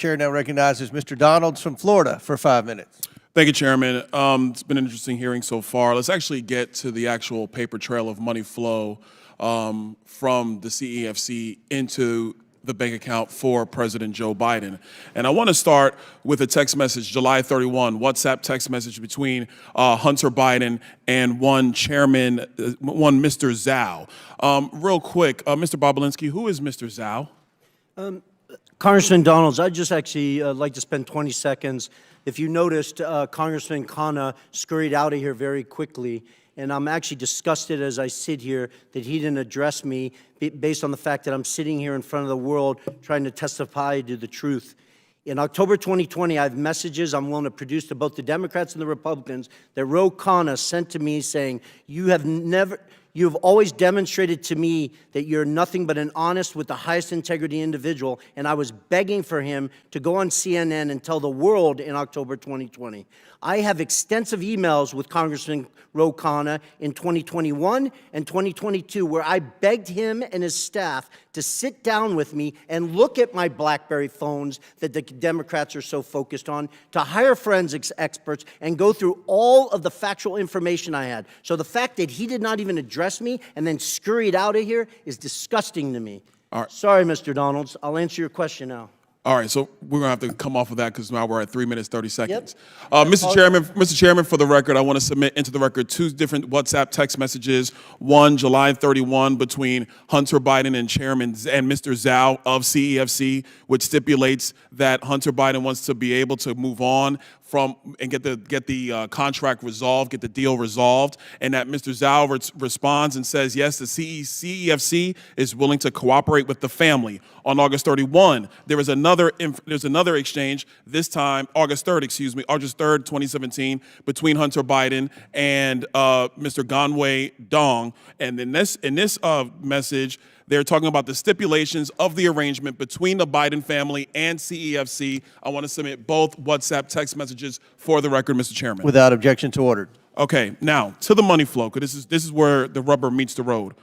Chair now recognizes Mr. Donalds from Florida for 5 minutes. Thank you, Chairman. It's been an interesting hearing so far. Let's actually get to the actual paper trail of money flow from the CEFC into the bank account for President Joe Biden. And I want to start with a text message, July 31, WhatsApp text message between Hunter Biden and one chairman, one Mr. Zhao. Real quick, Mr. Bobulinski, who is Mr. Zhao? Congressman Donalds, I'd just actually like to spend 20 seconds. If you noticed, Congressman Khanna scurried out of here very quickly, and I'm actually disgusted as I sit here that he didn't address me based on the fact that I'm sitting here in front of the world trying to testify to the truth. In October 2020, I have messages I'm willing to produce to both the Democrats and the Republicans that Ro Khanna sent to me saying, you have always demonstrated to me that you're nothing but an honest with the highest integrity individual, and I was begging for him to go on CNN and tell the world in October 2020. I have extensive emails with Congressman Ro Khanna in 2021 and 2022 where I begged him and his staff to sit down with me and look at my BlackBerry phones that the Democrats are so focused on, to hire forensics experts and go through all of the factual information I had. So the fact that he did not even address me and then scurried out of here is disgusting to me. All right. Sorry, Mr. Donalds. I'll answer your question now. All right, so we're gonna have to come off of that because now we're at 3 minutes, 30 seconds. Yep. Mr. Chairman, for the record, I want to submit into the record 2 different WhatsApp text messages. One, July 31, between Hunter Biden and Mr. Zhao of CEFC, which stipulates that Hunter Biden wants to be able to move on from and get the contract resolved, get the deal resolved, and that Mr. Zhao responds and says, yes, the CEFC is willing to cooperate with the family. On August 31, there's another exchange, this time August 3rd, 2017, between Hunter Biden and Mr. Ganwei Dong. And in this message, they're talking about the stipulations of the arrangement between the Biden family and CEFC. I want to submit both WhatsApp text messages for the record, Mr. Chairman. Without objection to ordered. Okay, now to the money flow, because this is where the rubber meets the road.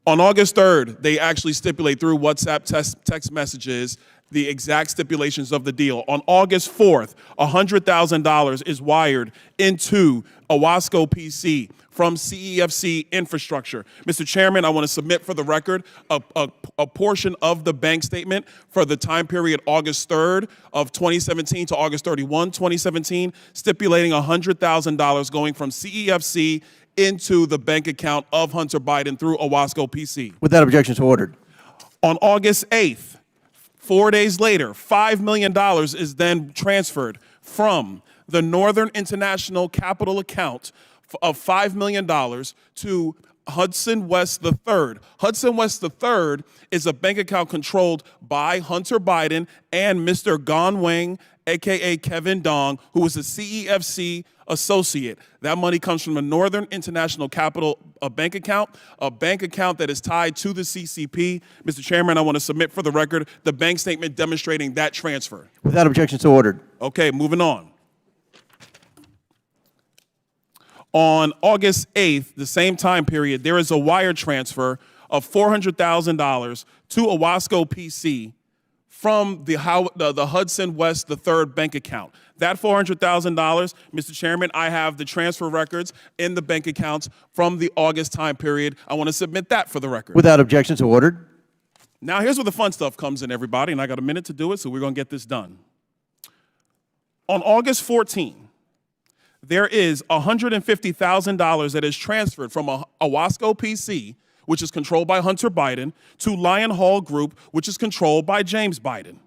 On August 3rd, they actually stipulate through WhatsApp text messages the exact stipulations of the deal. On August 4th, $100,000 is wired into Owasco PC from CEFC infrastructure. Mr. Chairman, I want to submit for the record a portion of the bank statement for the time period August 3rd of 2017 to August 31, 2017, stipulating $100,000 going from CEFC into the bank account of Hunter Biden through Owasco PC. Without objection to ordered. On August 8th, 4 days later, $5 million is then transferred from the Northern International Capital account of $5 million to Hudson West III. Hudson West III is a bank account controlled by Hunter Biden and Mr. Ganwei, a.k.a. Kevin Dong, who is a CEFC associate. That money comes from the Northern International Capital bank account that is tied to the CCP. Mr. Chairman, I want to submit for the record the bank statement demonstrating that transfer. Without objection to ordered. Okay, moving on. On August 8th, the same time period, there is a wire transfer of $400,000 to Owasco PC from the Hudson West III bank account. That $400,000, Mr. Chairman, I have the transfer records in the bank accounts from the August time period. I want to submit that for the record. Without objection to ordered. Now, here's where the fun stuff comes in, everybody, and I got a minute to do it, so we're going to get this done. On August 14th, there is $150,000 that is transferred from Owasco PC, which is controlled by Hunter Biden, to Lion Hall Group, which is controlled by James Biden.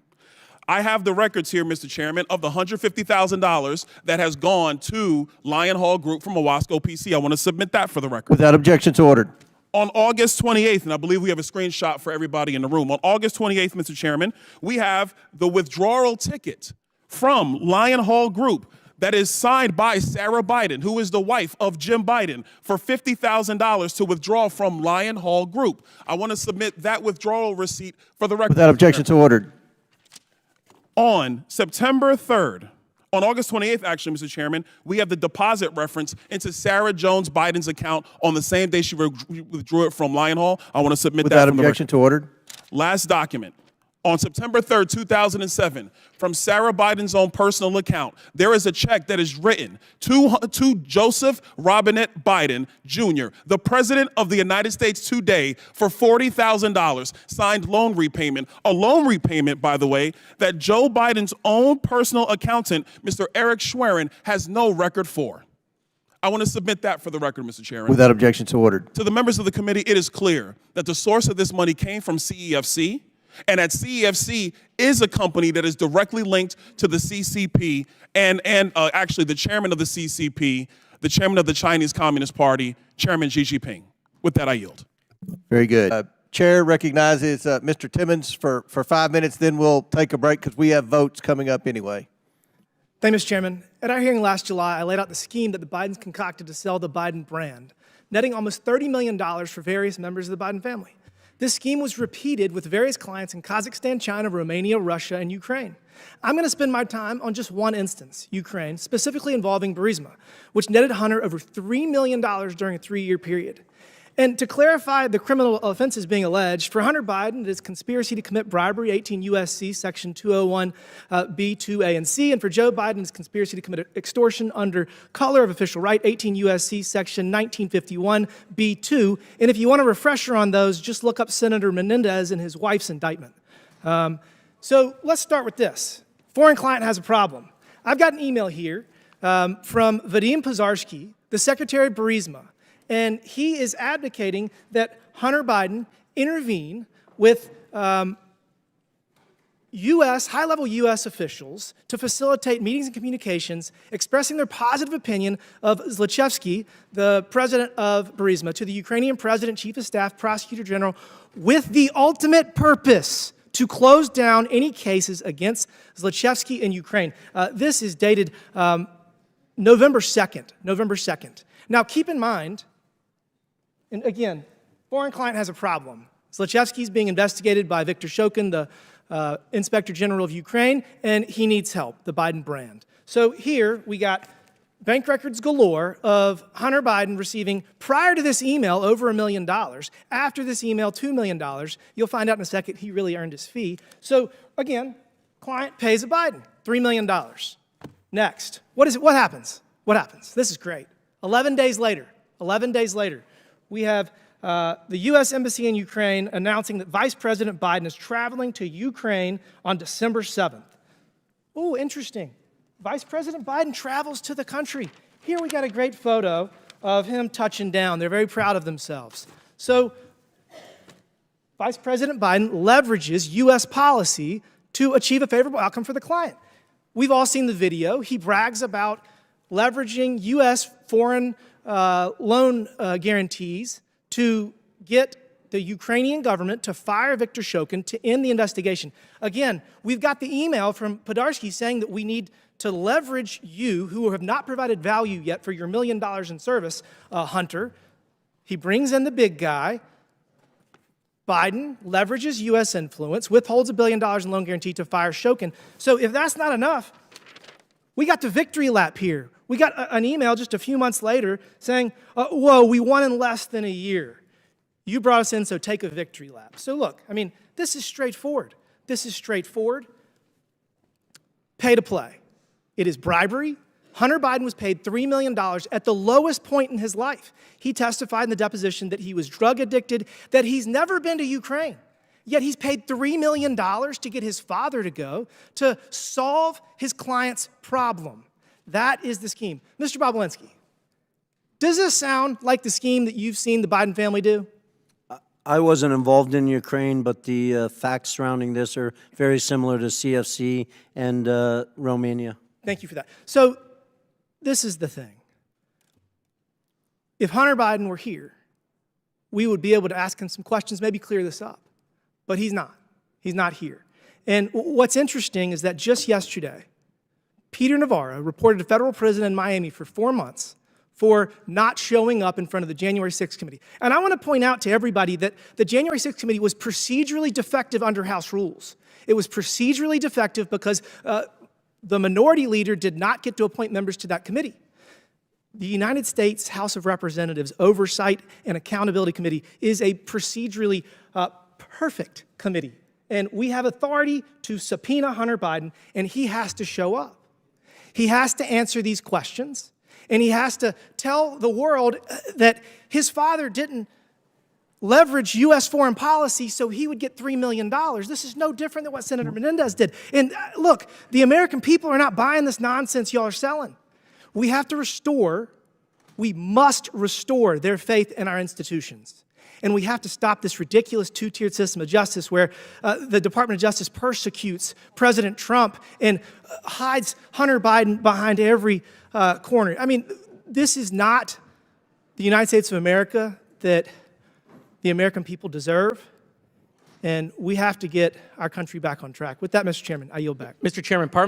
I have the records here, Mr. Chairman, of the $150,000 that has gone to Lion Hall Group from Owasco PC. I want to submit that for the record. Without objection to ordered. On August 28th, and I believe we have a screenshot for everybody in the room. On August 28th, Mr. Chairman, we have the withdrawal ticket from Lion Hall Group that is signed by Sarah Biden, who is the wife of Jim Biden, for $50,000 to withdraw from Lion Hall Group. I want to submit that withdrawal receipt for the record. Without objection to ordered. On September 3rd, on August 28th, actually, Mr. Chairman, we have the deposit reference into Sarah Jones Biden's account on the same day she withdrew it from Lion Hall. I want to submit that. Without objection to ordered. Last document. On September 3rd, 2007, from Sarah Biden's own personal account, there is a check that is written to Joseph Robinette Biden, Jr., the President of the United States today, for $40,000, signed loan repayment. A loan repayment, by the way, that Joe Biden's own personal accountant, Mr. Eric Schwerin, has no record for. I want to submit that for the record, Mr. Chairman. Without objection, so ordered. To the members of the committee, it is clear that the source of this money came from CEFC, and that CEFC is a company that is directly linked to the CCP and actually the chairman of the CCP, the chairman of the Chinese Communist Party, Chairman Xi Jinping. With that, I yield. Very good. Chair recognizes Mr. Timmons for 5 minutes, then we'll take a break because we have votes coming up anyway. Thank you, Mr. Chairman. At our hearing last July, I laid out the scheme that the Bidens concocted to sell the Biden brand, netting almost $30 million for various members of the Biden family. This scheme was repeated with various clients in Kazakhstan, China, Romania, Russia, and Ukraine. I'm going to spend my time on just one instance, Ukraine, specifically involving Burisma, which netted Hunter over $3 million during a 3-year period. And to clarify the criminal offenses being alleged, for Hunter Biden, it is conspiracy to commit bribery, 18 U.S.C. Section 201 B, 2A, and C. And for Joe Biden, it's conspiracy to commit extortion under color of official right, 18 U.S.C. Section 1951 B2. And if you want a refresher on those, just look up Senator Menendez and his wife's indictment. So let's start with this. Foreign client has a problem. I've got an email here from Vadim Pozharsky, the Secretary of Burisma. And he is advocating that Hunter Biden intervene with high-level U.S. officials to facilitate meetings and communications expressing their positive opinion of Zlochevsky, the president of Burisma, to the Ukrainian president, chief of staff, prosecutor general, with the ultimate purpose to close down any cases against Zlochevsky in Ukraine. This is dated November 2nd. Now, keep in mind, and again, foreign client has a problem. Zlochevsky is being investigated by Viktor Shokin, the Inspector General of Ukraine, and he needs help, the Biden brand. So here we got bank records galore of Hunter Biden receiving, prior to this email, over $1 million. After this email, $2 million. You'll find out in a second he really earned his fee. So again, client pays a Biden, $3 million. Next, what happens? What happens? This is great. 11 days later, we have the U.S. Embassy in Ukraine announcing that Vice President Biden is traveling to Ukraine on December 7th. Ooh, interesting. Vice President Biden travels to the country. Here we got a great photo of him touching down. They're very proud of themselves. So Vice President Biden leverages U.S. policy to achieve a favorable outcome for the client. We've all seen the video. He brags about leveraging U.S. foreign loan guarantees to get the Ukrainian government to fire Viktor Shokin to end the investigation. Again, we've got the email from Pozharsky saying that we need to leverage you, who have not provided value yet for your $1 million in service, Hunter. He brings in the big guy. Biden leverages U.S. influence, withholds $1 billion in loan guarantee to fire Shokin. So if that's not enough, we got the victory lap here. We got an email just a few months later saying, whoa, we won in less than a year. You brought us in, so take a victory lap. So look, I mean, this is straightforward. Pay to play. It is bribery. Hunter Biden was paid $3 million at the lowest point in his life. He testified in the deposition that he was drug addicted, that he's never been to Ukraine. Yet he's paid $3 million to get his father to go to solve his client's problem. That is the scheme. Mr. Bobulinski, does this sound like the scheme that you've seen the Biden family do? I wasn't involved in Ukraine, but the facts surrounding this are very similar to CFC and Romania. Thank you for that. So this is the thing. If Hunter Biden were here, we would be able to ask him some questions, maybe clear this up. But he's not. He's not here. And what's interesting is that just yesterday, Peter Navarro reported to federal prison in Miami for 4 months for not showing up in front of the January 6th committee. And I want to point out to everybody that the January 6th committee was procedurally defective under House rules. It was procedurally defective because the minority leader did not get to appoint members to that committee. The United States House of Representatives Oversight and Accountability Committee is a procedurally perfect committee. And we have authority to subpoena Hunter Biden, and he has to show up. He has to answer these questions, and he has to tell the world that his father didn't leverage U.S. foreign policy so he would get $3 million. This is no different than what Senator Menendez did. And look, the American people are not buying this nonsense y'all are selling. We must restore their faith in our institutions. And we have to stop this ridiculous two-tiered system of justice where the Department of Justice persecutes President Trump and hides Hunter Biden behind every corner. I mean, this is not the United States of America that the American people deserve, and we have to get our country back on track. With that, Mr. Chairman, I yield back. Mr. Chairman, Parliament